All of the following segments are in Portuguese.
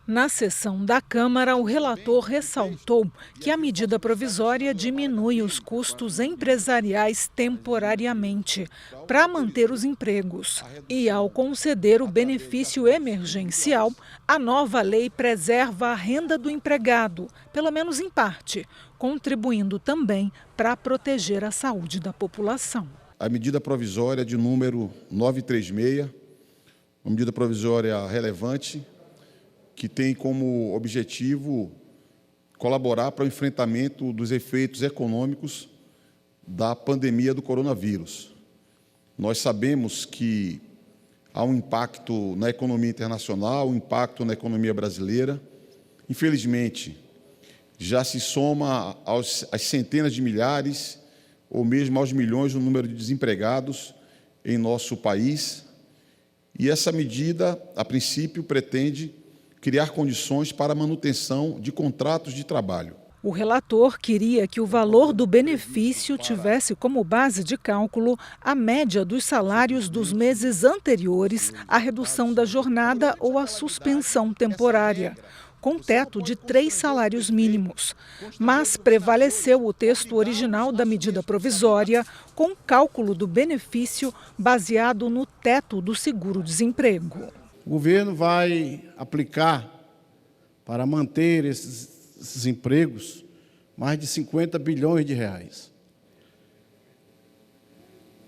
Na sessão da Câmara, o relator ressaltou que a medida provisória diminui os custos empresariais temporariamente para manter os empregos. E, ao conceder o benefício emergencial, a nova lei preserva a renda do empregado, pelo menos em parte, contribuindo também para proteger a saúde da população. A medida provisória de número 936, uma medida provisória relevante, que tem como objetivo colaborar para o enfrentamento dos efeitos econômicos da pandemia do coronavírus. Nós sabemos que há um impacto na economia internacional, um impacto na economia brasileira. Infelizmente, já se soma às centenas de milhares ou mesmo aos milhões o número de desempregados em nosso país. E essa medida, a princípio, pretende criar condições para a manutenção de contratos de trabalho. O relator queria que o valor do benefício tivesse como base de cálculo a média dos salários dos meses anteriores à redução da jornada ou à suspensão temporária, com teto de 3 salários mínimos. Mas prevaleceu o texto original da medida provisória, com cálculo do benefício baseado no teto do seguro-desemprego. O governo vai aplicar, para manter esses empregos, mais de 50 bilhões de reais.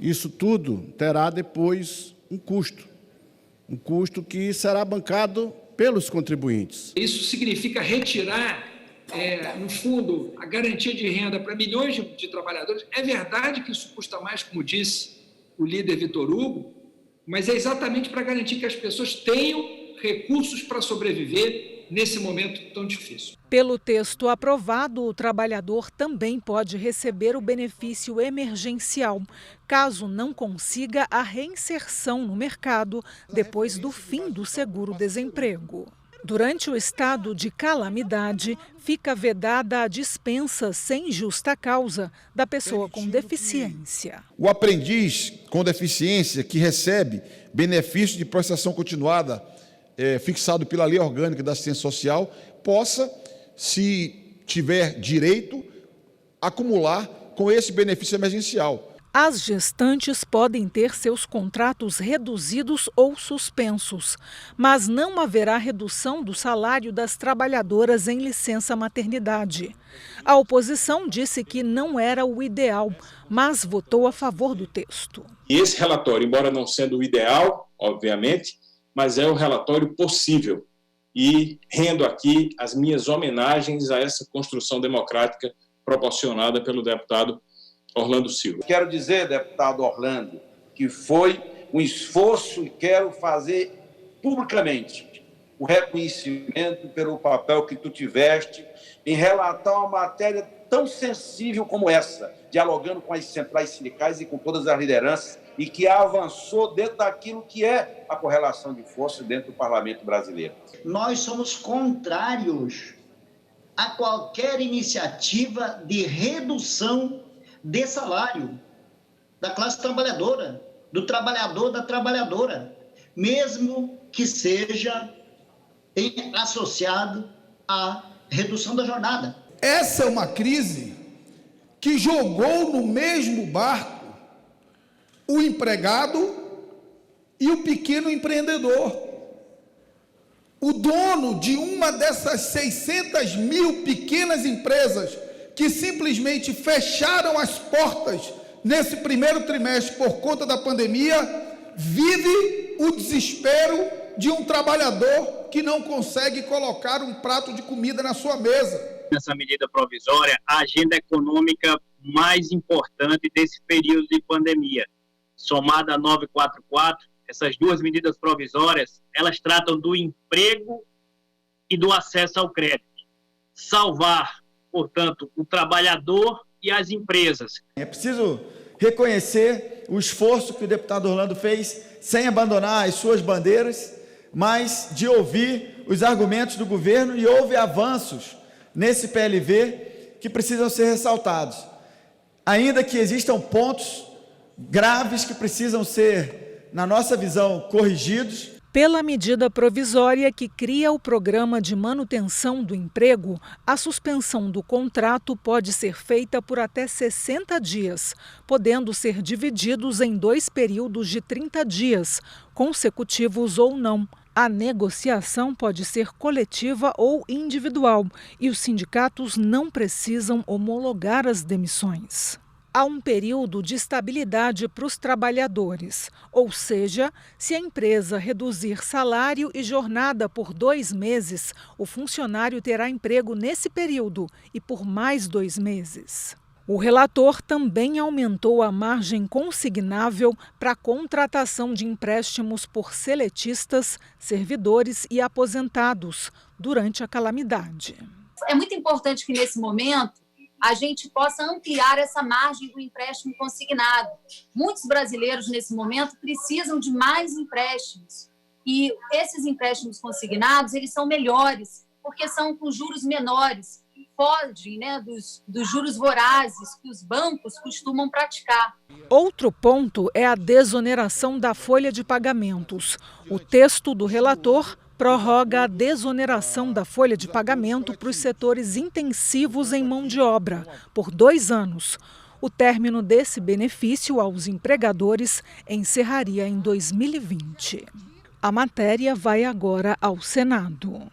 Isso tudo terá depois um custo que será bancado pelos contribuintes. Isso significa retirar, no fundo, a garantia de renda para milhões de trabalhadores. É verdade que isso custa mais, como disse o líder Vitor Hugo, mas é exatamente para garantir que as pessoas tenham recursos para sobreviver nesse momento tão difícil. Pelo texto aprovado, o trabalhador também pode receber o benefício emergencial, caso não consiga a reinserção no mercado depois do fim do seguro-desemprego. Durante o estado de calamidade, fica vedada a dispensa sem justa causa da pessoa com deficiência. O aprendiz com deficiência que recebe benefício de prestação continuada fixado pela Lei Orgânica da Assistência Social possa, se tiver direito, acumular com esse benefício emergencial. As gestantes podem ter seus contratos reduzidos ou suspensos, mas não haverá redução do salário das trabalhadoras em licença maternidade. A oposição disse que não era o ideal, mas votou a favor do texto. E esse relatório, embora não sendo o ideal, obviamente, mas é o relatório possível. E rendo aqui as minhas homenagens a essa construção democrática proporcionada pelo deputado Orlando Silva. Quero dizer, deputado Orlando, que foi um esforço e quero fazer publicamente o reconhecimento pelo papel que tu tiveste em relatar uma matéria tão sensível como essa, dialogando com as centrais sindicais e com todas as lideranças e que avançou dentro daquilo que é a correlação de força dentro do parlamento brasileiro. Nós somos contrários a qualquer iniciativa de redução de salário da classe trabalhadora, do trabalhador, da trabalhadora, mesmo que seja associado à redução da jornada. Essa é uma crise que jogou no mesmo barco o empregado e o pequeno empreendedor. O dono de uma dessas 600 mil pequenas empresas que simplesmente fecharam as portas nesse primeiro trimestre por conta da pandemia, vive o desespero de um trabalhador que não consegue colocar um prato de comida na sua mesa. Nessa medida provisória, a agenda econômica mais importante desse período de pandemia. Somada a 944, essas duas medidas provisórias, elas tratam do emprego e do acesso ao crédito. Salvar, portanto, o trabalhador e as empresas. É preciso reconhecer o esforço que o deputado Orlando fez, sem abandonar as suas bandeiras, mas de ouvir os argumentos do governo, e houve avanços nesse PLV que precisam ser ressaltados. Ainda que existam pontos graves que precisam ser, na nossa visão, corrigidos. Pela medida provisória que cria o Programa de Manutenção do Emprego, a suspensão do contrato pode ser feita por até 60 dias, podendo ser divididos em 2 períodos de 30 dias, consecutivos ou não. A negociação pode ser coletiva ou individual e os sindicatos não precisam homologar as demissões. Há um período de estabilidade para os trabalhadores, ou seja, se a empresa reduzir salário e jornada por 2 meses, o funcionário terá emprego nesse período e por mais 2 meses. O relator também aumentou a margem consignável para a contratação de empréstimos por seletistas, servidores e aposentados durante a calamidade. É muito importante que, nesse momento, a gente possa ampliar essa margem do empréstimo consignado. Muitos brasileiros, nesse momento, precisam de mais empréstimos. E esses empréstimos consignados, eles são melhores, porque são com juros menores, fogem, dos juros vorazes que os bancos costumam praticar. Outro ponto é a desoneração da folha de pagamentos. O texto do relator prorroga a desoneração da folha de pagamento para os setores intensivos em mão de obra, por 2 anos. O término desse benefício aos empregadores encerraria em 2020. A matéria vai agora ao Senado.